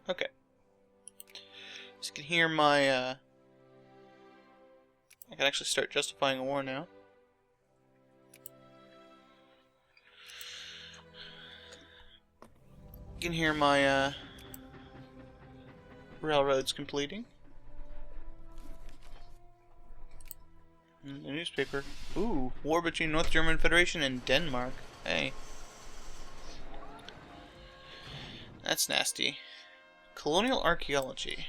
Okay. So you can hear my, I can actually start justifying a war now. You can hear my, railroads completing. And the newspaper. Ooh, war between North German Federation and Denmark. Hey. That's nasty. Colonial archaeology.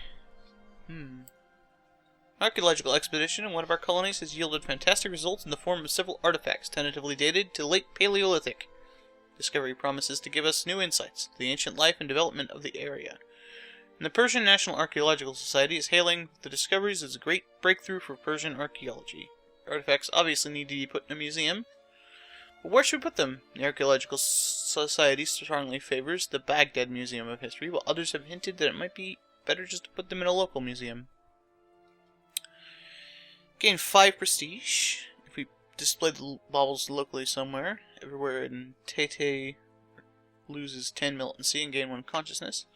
Archaeological expedition in one of our colonies has yielded fantastic results in the form of several artifacts tentatively dated to late Paleolithic. Discovery promises to give us new insights into the ancient life and development of the area. And the Persian National Archaeological Society is hailing the discoveries as a great breakthrough for Persian archaeology. Artifacts obviously need to be put in a museum. But where should we put them? The Archaeological Society strongly favors the Baghdad Museum of History, while others have hinted that it might be better just to put them in a local museum. Gain 5 prestige if we display the baubles locally somewhere. Everywhere in Tete loses 10 militancy and gain 1 consciousness.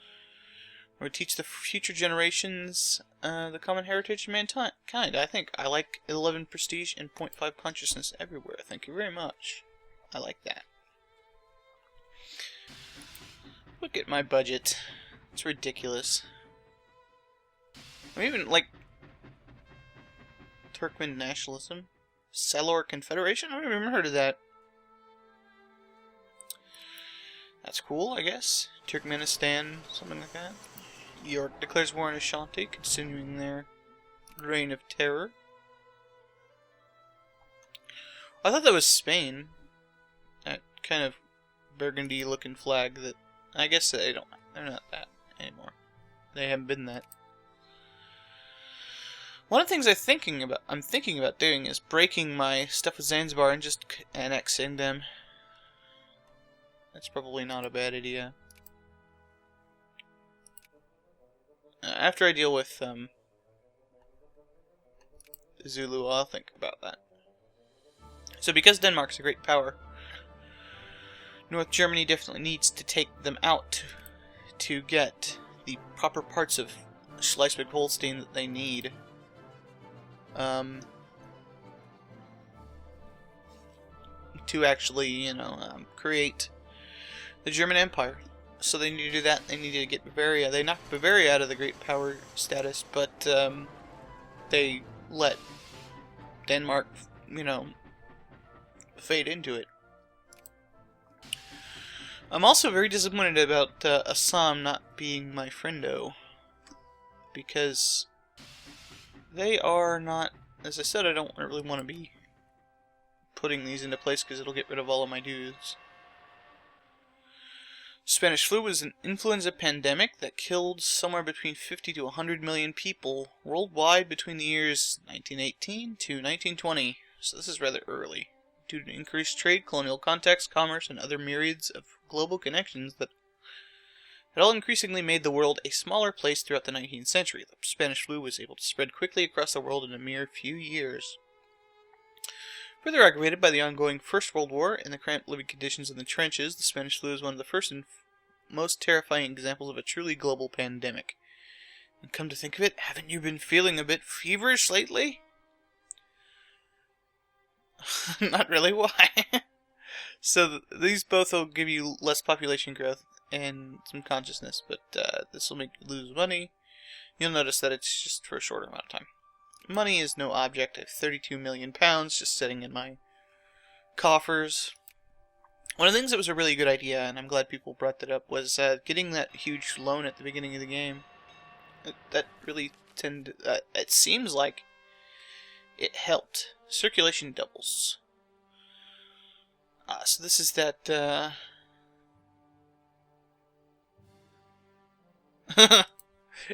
Or teach the future generations the common heritage of mankind. I think I like 11 prestige and 0.5 consciousness everywhere. Thank you very much. I like that. Look at my budget. It's ridiculous. I mean, even like Turkmen nationalism, Salor Confederation. I've never even heard of that. That's cool, I guess. Turkmenistan, something like that. York declares war on Ashanti, continuing their reign of terror. I thought that was Spain. That kind of burgundy-looking flag that I guess they're not that anymore. They haven't been that. One of the things I'm thinking about doing is breaking my stuff with Zanzibar and just annexing them. That's probably not a bad idea. After I deal with Zulu, I'll think about that. So because Denmark's a great power, North Germany definitely needs to take them out to get the proper parts of Schleswig-Holstein that they need. To actually, create the German Empire. So they need to do that. They need to get Bavaria. They knocked Bavaria out of the great power status, but they let Denmark, fade into it. I'm also very disappointed about Assam not being my friendo, because they are not, as I said, I don't really want to be putting these into place because it'll get rid of all of my dudes. Spanish flu was an influenza pandemic that killed somewhere between 50 to 100 million people worldwide between the years 1918 to 1920, so this is rather early. Due to increased trade, colonial contacts, commerce, and other myriads of global connections that had all increasingly made the world a smaller place throughout the 19th century, the Spanish flu was able to spread quickly across the world in a mere few years. Further aggravated by the ongoing First World War and the cramped living conditions in the trenches, the Spanish flu is one of the first and most terrifying examples of a truly global pandemic. And come to think of it, haven't you been feeling a bit feverish lately? Not really, why? So these both will give you less population growth and some consciousness, but this will make you lose money. You'll notice that it's just for a shorter amount of time. Money is no object. I have 32 million pounds just sitting in my coffers. One of the things that was a really good idea, and I'm glad people brought that up, was getting that huge loan at the beginning of the game. That really it seems like it helped. Circulation doubles. So this is that,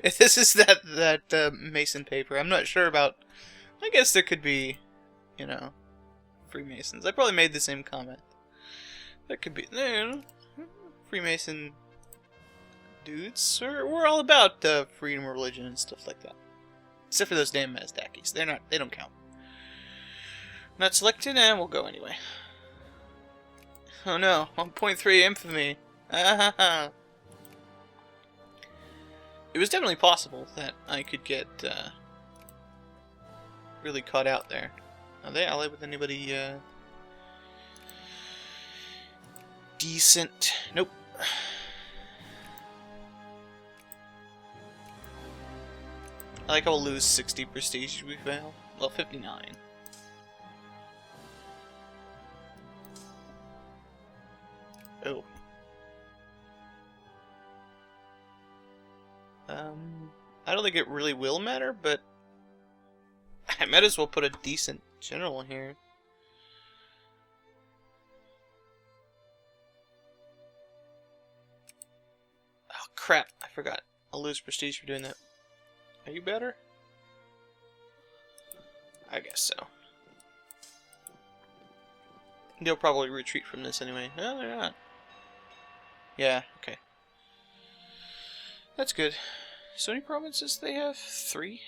this is that Mason paper. I'm not sure about, I guess there could be, Freemasons. I probably made the same comment. There could be, Freemason dudes. We're all about freedom of religion and stuff like that. Except for those damn Mazdakis. They don't count. Not selected, and we'll go anyway. Oh no, 1.3 infamy. it was definitely possible that I could get really caught out there. Are they allied with anybody decent? Nope. I like how we'll lose 60 prestige if we fail. Well, 59. Oh. I don't think it really will matter, but I might as well put a decent general here. Oh crap, I forgot. I'll lose prestige for doing that. Are you better? I guess so. They'll probably retreat from this anyway. No, they're not. Yeah, okay. That's good. So many provinces they have? 3?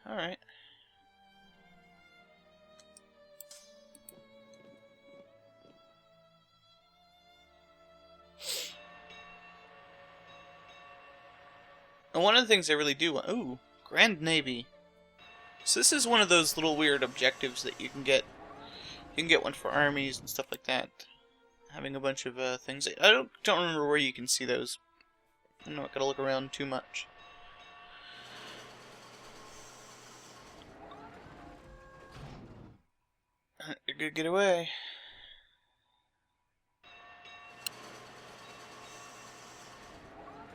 Alright. And one of the things I really do want... Ooh, Grand Navy. So this is one of those little weird objectives that you can get. You can get one for armies and stuff like that. Having a bunch of things. I don't remember where you can see those. I'm not gonna look around too much. You're gonna get away.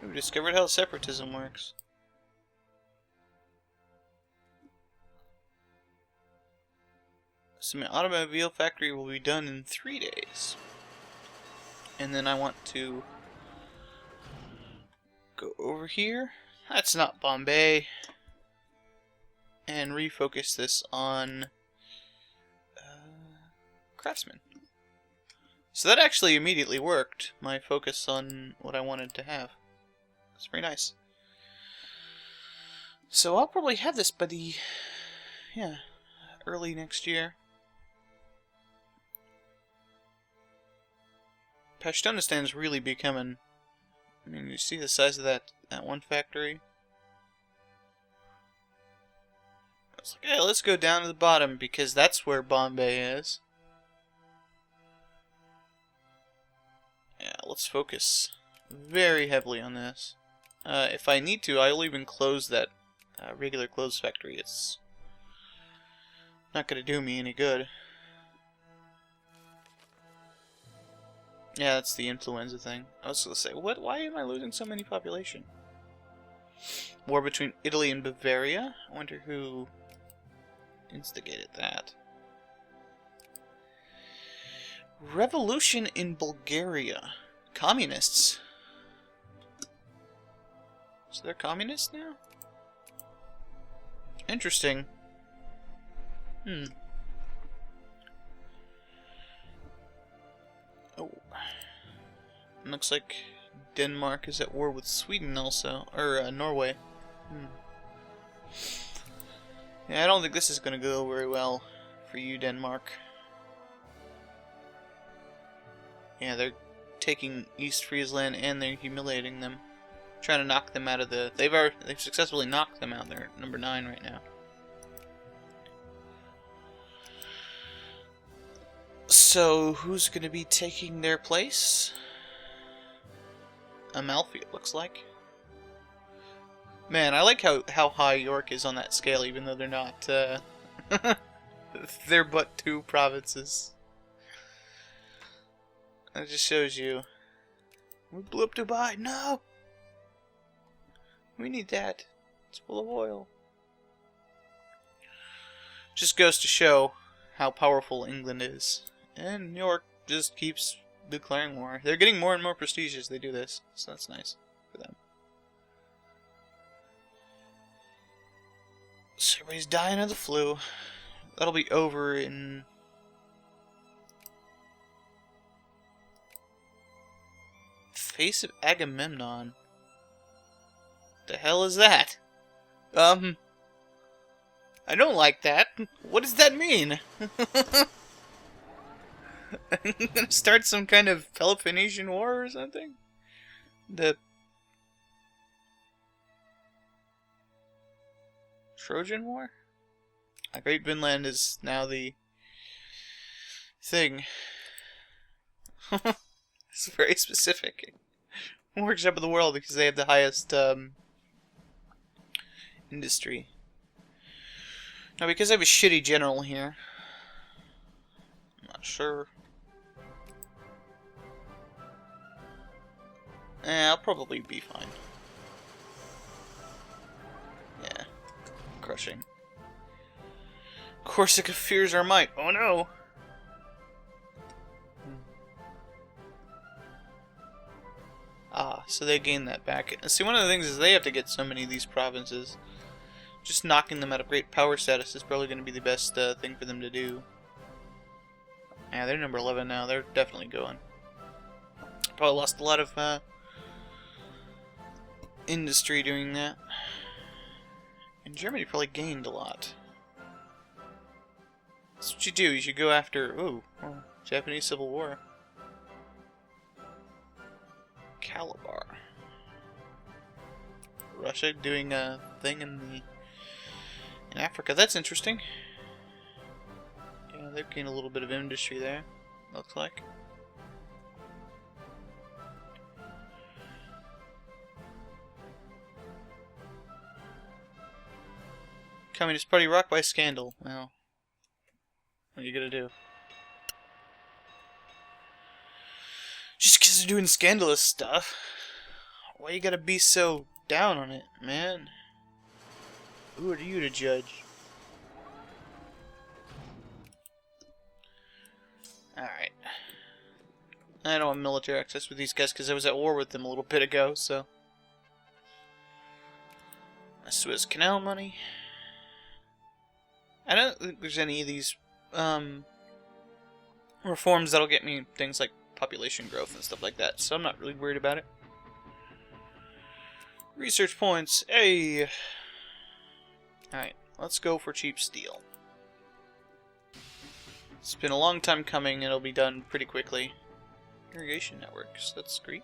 We discovered how separatism works. So my automobile factory will be done in 3 days. And then I want to go over here. That's not Bombay. And refocus this on craftsmen. So that actually immediately worked. My focus on what I wanted to have. It's very nice. So I'll probably have this by the early next year. Pashtunistan's really becoming... I mean, you see the size of that one factory? It's like, hey, let's go down to the bottom, because that's where Bombay is. Yeah, let's focus very heavily on this. If I need to, I'll even close that regular clothes factory. It's not going to do me any good. Yeah, that's the influenza thing. I was going to say, what? Why am I losing so many population? War between Italy and Bavaria? I wonder who instigated that. Revolution in Bulgaria. Communists. So they're communists now? Interesting. Oh. Looks like Denmark is at war with Sweden also. Or Norway. Yeah, I don't think this is going to go very well for you, Denmark. Yeah, they're taking East Friesland and they're humiliating them. Trying to knock them out of the... They've successfully knocked them out. They're number 9 right now. So, who's going to be taking their place? Amalfi, it looks like. Man, I like how high York is on that scale, even though they're not, they're but 2 provinces. That just shows you. We blew up Dubai. No! We need that. It's full of oil. Just goes to show how powerful England is. And New York just keeps declaring war. They're getting more and more prestige as they do this, so that's nice for them. So everybody's dying of the flu. That'll be over in... Face of Agamemnon. The hell is that? I don't like that. What does that mean? I'm gonna start some kind of Peloponnesian war or something? Trojan War? Great Vinland is now the thing. It's very specific. Workshop of the world because they have the highest industry. Now, because I have a shitty general here, I'm not sure. I'll probably be fine. Yeah. Crushing. Corsica fears our might. Oh no! Ah, so they gain that back. See, one of the things is they have to get so many of these provinces. Just knocking them out of great power status is probably going to be the best thing for them to do. Yeah, they're number 11 now. They're definitely going. Probably lost a lot of industry doing that. And Germany probably gained a lot. That's what you do. You should go after... Ooh, Japanese Civil War. Calabar. Russia doing a thing in Africa. That's interesting. Yeah, they've gained a little bit of industry there, looks like. Communist Party rocked by scandal. Well, what are you gonna do? Just because they're doing scandalous stuff, why you gotta be so down on it, man? Who are you to judge? Alright. I don't want military access with these guys because I was at war with them a little bit ago, so... Suez Canal money. I don't think there's any of these reforms that'll get me things like population growth and stuff like that, so I'm not really worried about it. Research points, hey! Alright, let's go for cheap steel. It's been a long time coming, it'll be done pretty quickly. Irrigation networks, that's great.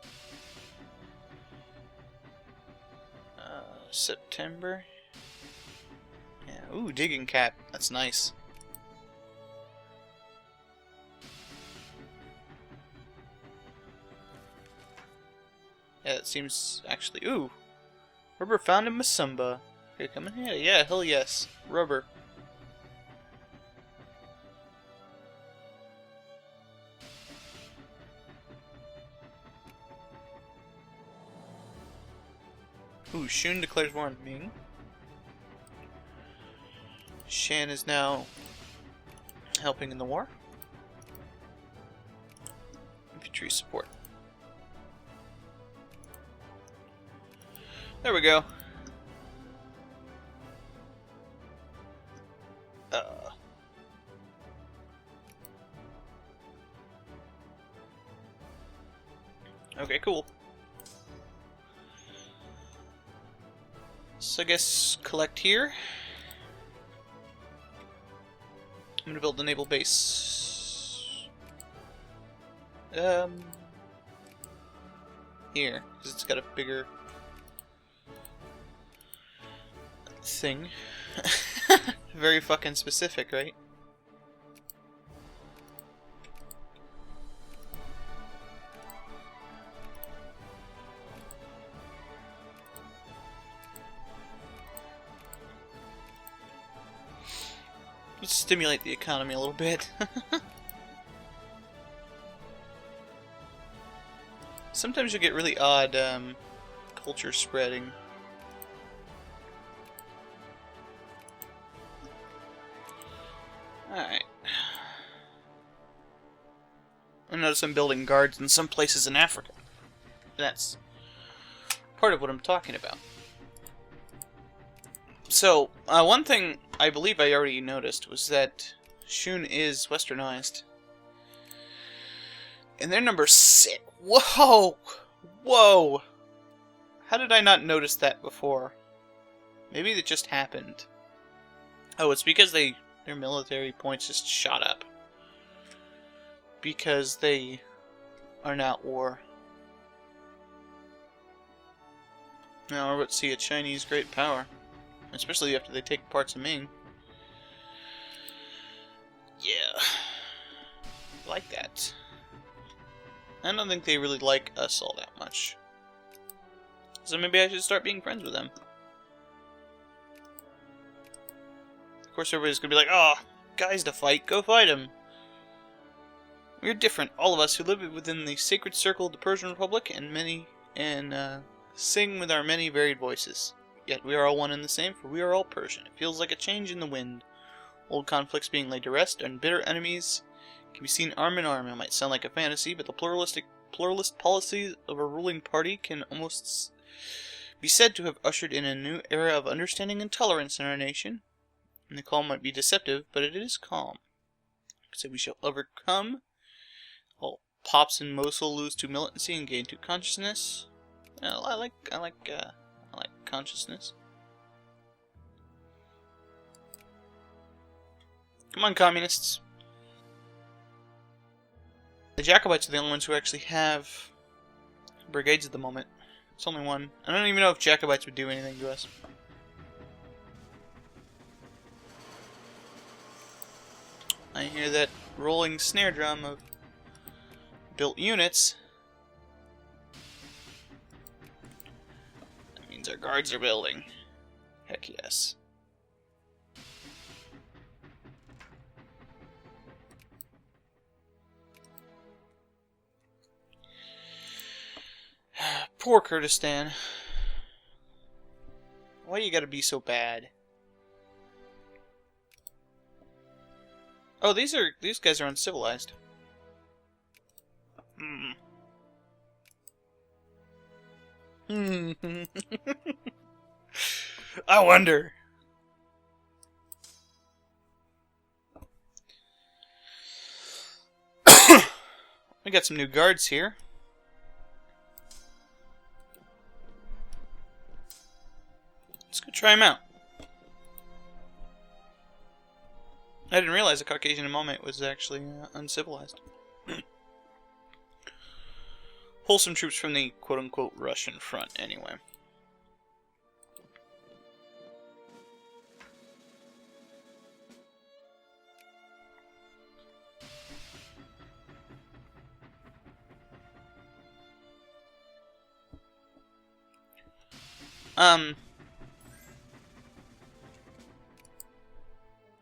September. Yeah, ooh, digging cap, that's nice. Yeah, that seems actually... Ooh! Rubber found in Masumba. Okay, come in here. Yeah, hell yes. Rubber. Ooh, Shun declares war on Ming. Shan is now helping in the war. Infantry support. There we go. Okay, cool. So I guess collect here. I'm gonna build a naval base. Here, because it's got a bigger thing. Very fucking specific, right? Let's stimulate the economy a little bit. Sometimes you get really odd culture spreading. Alright. I notice I'm building guards in some places in Africa. That's part of what I'm talking about. So, one thing I believe I already noticed was that Shun is westernized. And they're number 6. Whoa! Whoa! How did I not notice that before? Maybe it just happened. Oh, it's because their military points just shot up. Because they are not at war. Now we're about to see a Chinese great power. especially after they take parts of Ming. Yeah, I like that. I don't think they really like us all that much. So maybe I should start being friends with them. Of course, everybody's gonna be like, "Oh, guys to fight, go fight him." We're different, all of us who live within the sacred circle of the Persian Republic, and sing with our many varied voices. Yet we are all one and the same, for we are all Persian. It feels like a change in the wind. Old conflicts being laid to rest, and bitter enemies can be seen arm in arm. It might sound like a fantasy, but the pluralist policies of a ruling party can almost be said to have ushered in a new era of understanding and tolerance in our nation. And the calm might be deceptive, but it is calm. So we shall overcome. All pops in Mosul lose to militancy and gain to consciousness. Well, I like consciousness. Come on, communists. The Jacobites are the only ones who actually have brigades at the moment. It's only one. I don't even know if Jacobites would do anything to us. I hear that rolling snare drum of built units. That means our guards are building. Heck yes. Poor Kurdistan. Why you gotta be so bad? Oh, these guys are uncivilized. I wonder. We got some new guards here. Let's go try them out. I didn't realize the Caucasian Imamate was actually uncivilized. Wholesome troops from the quote-unquote Russian front, anyway.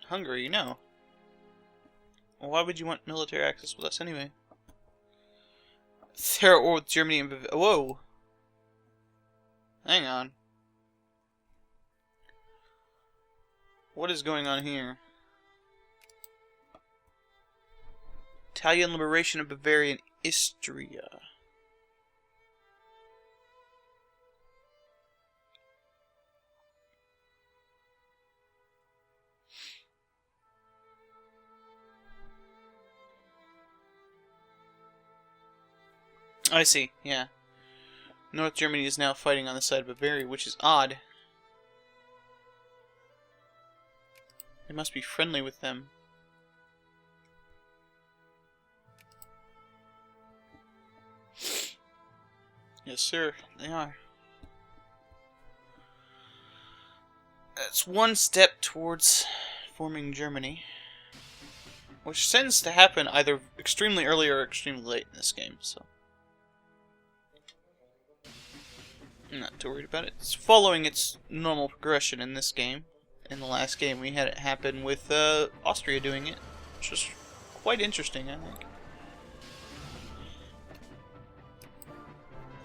Hungary, no. Well, why would you want military access with us anyway? They're at war with Germany and whoa! Hang on. What is going on here? Italian liberation of Bavaria and Istria. I see, yeah. North Germany is now fighting on the side of Bavaria, which is odd. They must be friendly with them. Yes, sir, they are. That's one step towards forming Germany, which tends to happen either extremely early or extremely late in this game, so I'm not too worried about it. It's following its normal progression in this game. In the last game, we had it happen with Austria doing it, which was quite interesting, I think.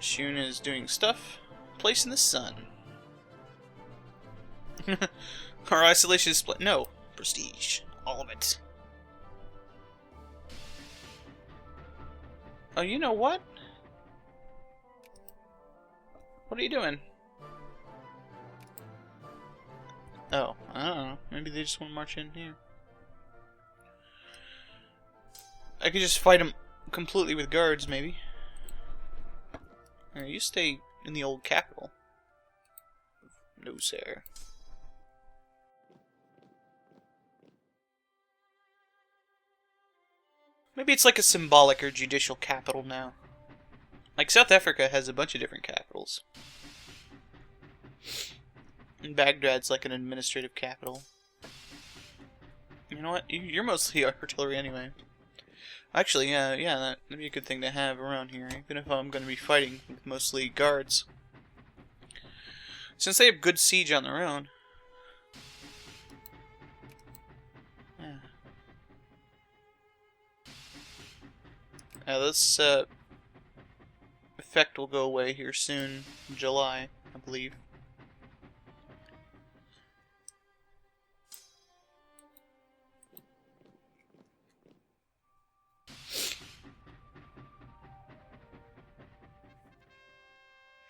Shun is doing stuff. Place in the sun. Our isolation is split. No. Prestige. All of it. Oh, you know what? What are you doing? Oh, I don't know. Maybe they just want to march in here. I could just fight them completely with guards, maybe. Alright, you stay in the old capital. No, sir. Maybe it's like a symbolic or judicial capital now. Like South Africa has a bunch of different capitals. And Baghdad's like an administrative capital. You know what? You're mostly artillery anyway. Actually, yeah, that'd be a good thing to have around here, even if I'm going to be fighting with mostly guards. Since they have good siege on their own. Yeah, this effect will go away here soon, in July, I believe.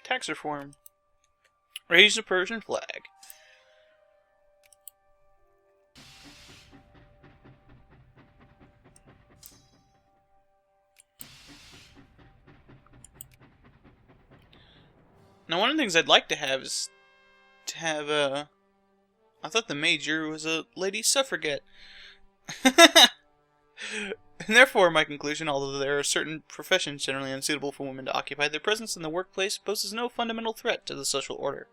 Tax reform. Raise the Persian flag. Now, one of the things I'd like to have is to have I thought the major was a lady suffragette. And therefore, my conclusion, although there are certain professions generally unsuitable for women to occupy, their presence in the workplace poses no fundamental threat to the social order.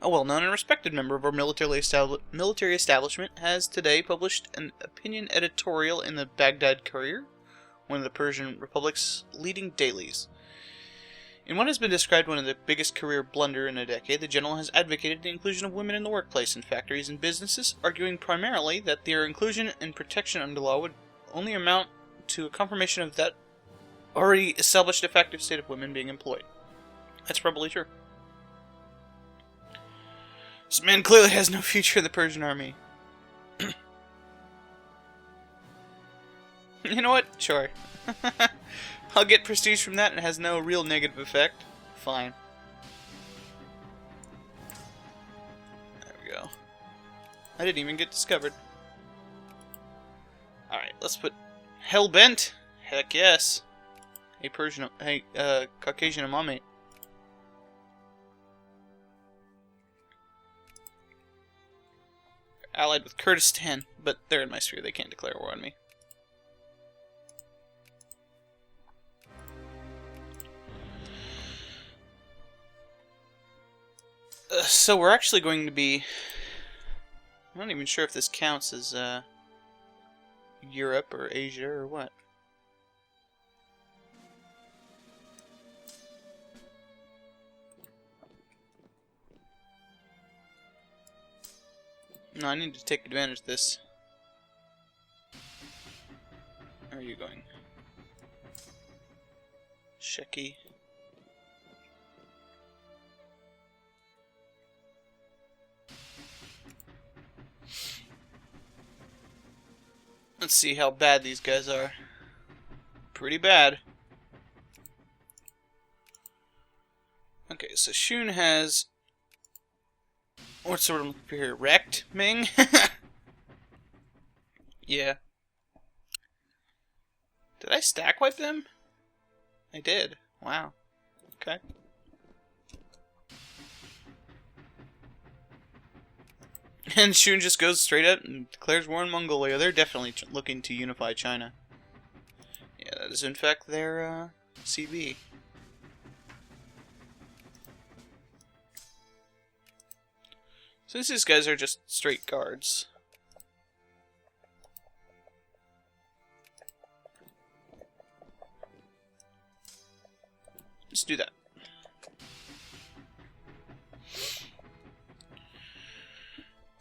A well-known and respected member of our military establishment has today published an opinion editorial in the Baghdad Courier, one of the Persian Republic's leading dailies. In what has been described one of the biggest career blunder in a decade, the general has advocated the inclusion of women in the workplace in factories and businesses, arguing primarily that their inclusion and protection under law would only amount to a confirmation of that already established effective state of women being employed. That's probably true. This man clearly has no future in the Persian army. You know what? Sure. I'll get prestige from that and it has no real negative effect. Fine. There we go. I didn't even get discovered. Alright, let's put Hellbent. Heck yes. Hey, Caucasian Imamate. Allied with Kurdistan, but they're in my sphere. They can't declare war on me. So we're actually going to be... I'm not even sure if this counts as Europe or Asia or what. No, I need to take advantage of this. Where are you going? Sheki. Let's see how bad these guys are. Pretty bad. Okay, so Shun has... What's the word I'm looking for here? Wrecked Ming? Yeah. Did I stack wipe them? I did. Wow. Okay. And Shun just goes straight up and declares war on Mongolia. They're definitely looking to unify China. Yeah, that is in fact their CB. Since these guys are just straight guards. Let's do that.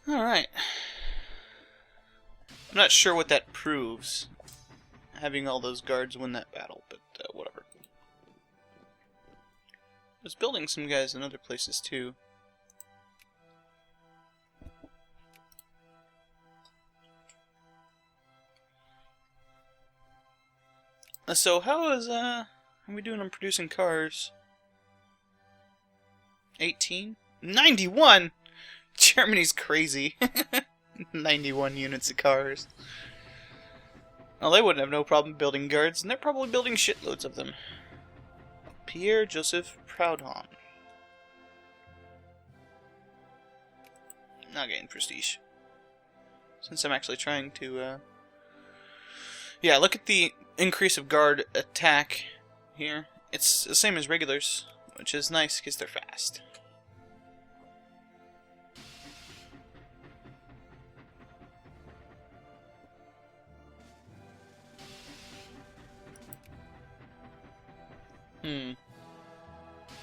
Alright. I'm not sure what that proves, having all those guards win that battle, but whatever. I was building some guys in other places too. So how are we doing on producing cars? 18? 91? Germany's crazy. 91 units of cars. Well, they wouldn't have no problem building guards, and they're probably building shitloads of them. Pierre Joseph Proudhon. Not getting prestige. Since I'm actually trying to, yeah, look at the increase of guard attack here. It's the same as regulars, which is nice because they're fast.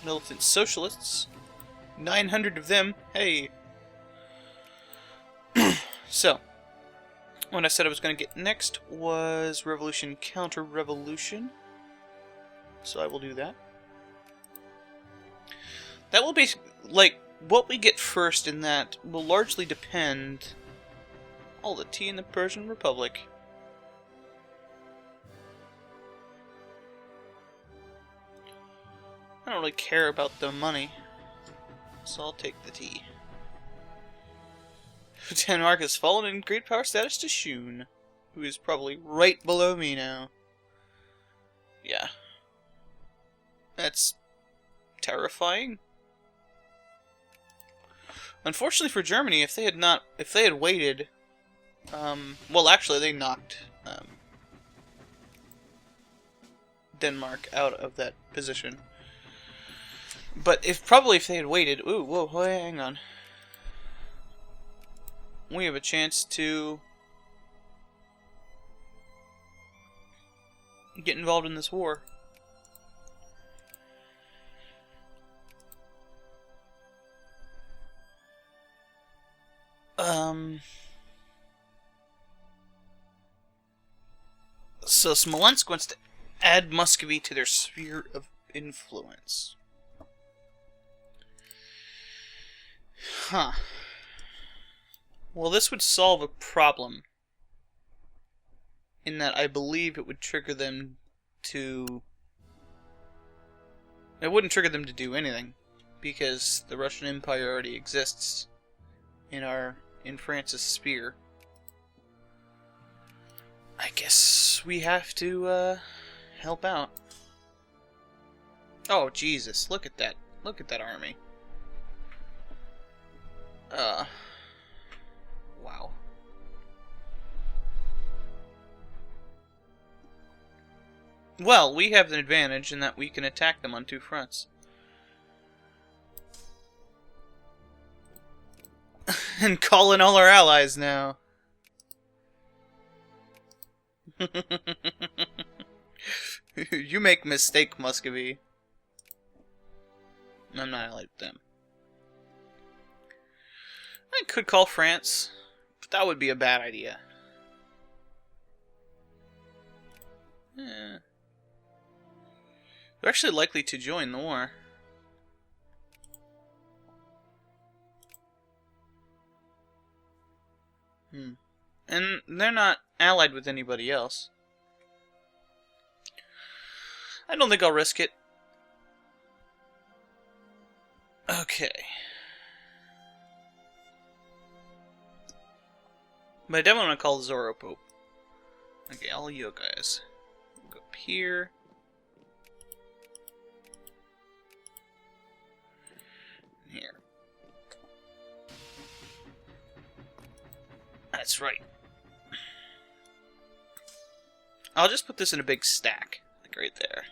Militant socialists. 900 of them. Hey. So, what I said I was going to get next was revolution, counter-revolution. So I will do that. That will be, like, what we get first in that will largely depend all the tea in the Persian Republic. I don't really care about the money, so I'll take the tea. Denmark has fallen in great power status to Shun, who is probably right below me now. Yeah. That's terrifying. Unfortunately for Germany, if they had waited, well, actually, they knocked Denmark out of that position. But if they had waited, ooh, whoa, hang on. We have a chance to get involved in this war. So Smolensk wants to add Muscovy to their sphere of influence. Huh. Well, this would solve a problem. In that I believe it would trigger them to... It wouldn't trigger them to do anything, because the Russian Empire already exists in France's sphere. I guess we have to help out. Oh Jesus, look at that. Look at that army. Wow. Well, we have an advantage in that we can attack them on two fronts. And call in all our allies now. You make a mistake, Muscovy. I'm not allied with them. I could call France, but that would be a bad idea. Yeah. They're actually likely to join the war. And they're not allied with anybody else. I don't think I'll risk it. Okay. But I definitely want to call Zoro Pope. Okay, all you guys. Go up here. Here. That's right. I'll just put this in a big stack, like right there.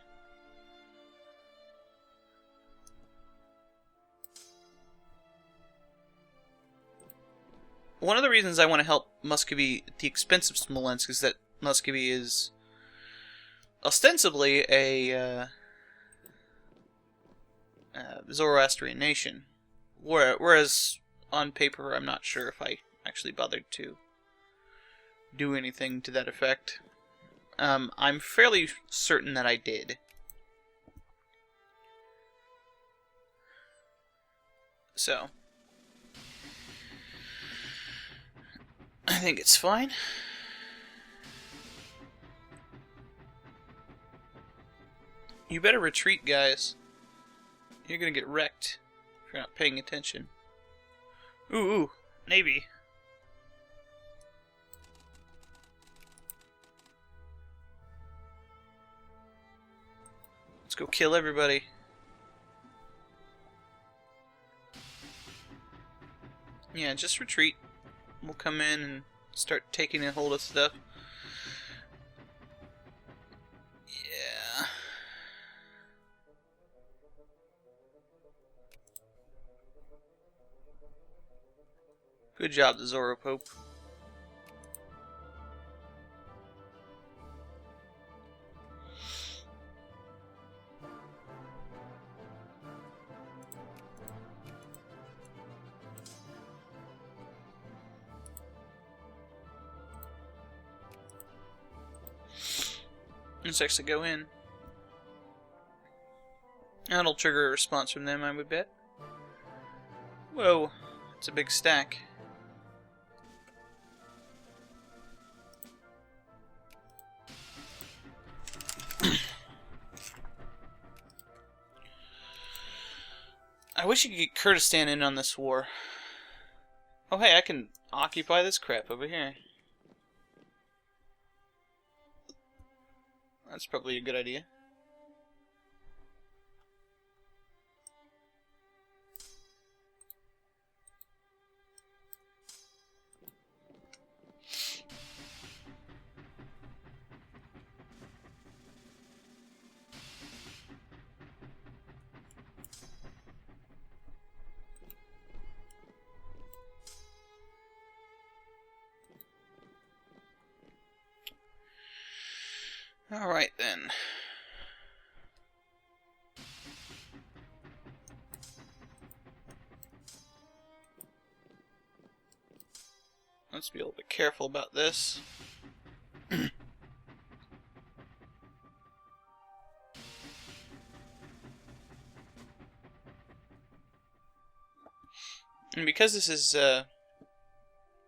One of the reasons I want to help Muscovy at the expense of Smolensk is that Muscovy is ostensibly a Zoroastrian nation, whereas on paper I'm not sure if I actually bothered to do anything to that effect. I'm fairly certain that I did. So I think it's fine. You better retreat, guys. You're gonna get wrecked if you're not paying attention. Ooh, Navy. Let's go kill everybody. Yeah, just retreat. We'll come in and start taking a hold of stuff. Yeah. Good job, the Zoro Pope. Let's actually go in. That'll trigger a response from them, I would bet. Whoa, it's a big stack. I wish you could get Kurdistan in on this war. Oh hey, I can occupy this crap over here. That's probably a good idea. Alright then. Let's be a little bit careful about this. And because this is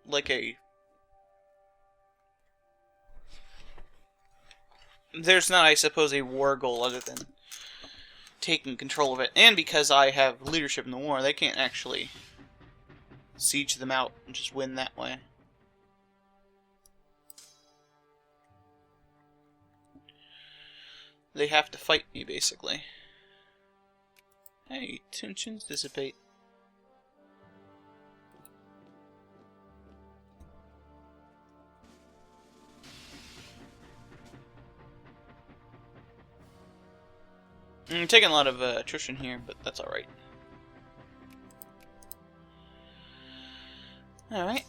like a... There's not, I suppose, a war goal other than taking control of it. And because I have leadership in the war, they can't actually siege them out and just win that way. They have to fight me, basically. Hey, tensions dissipate. I'm taking a lot of attrition here, but that's alright. Alright.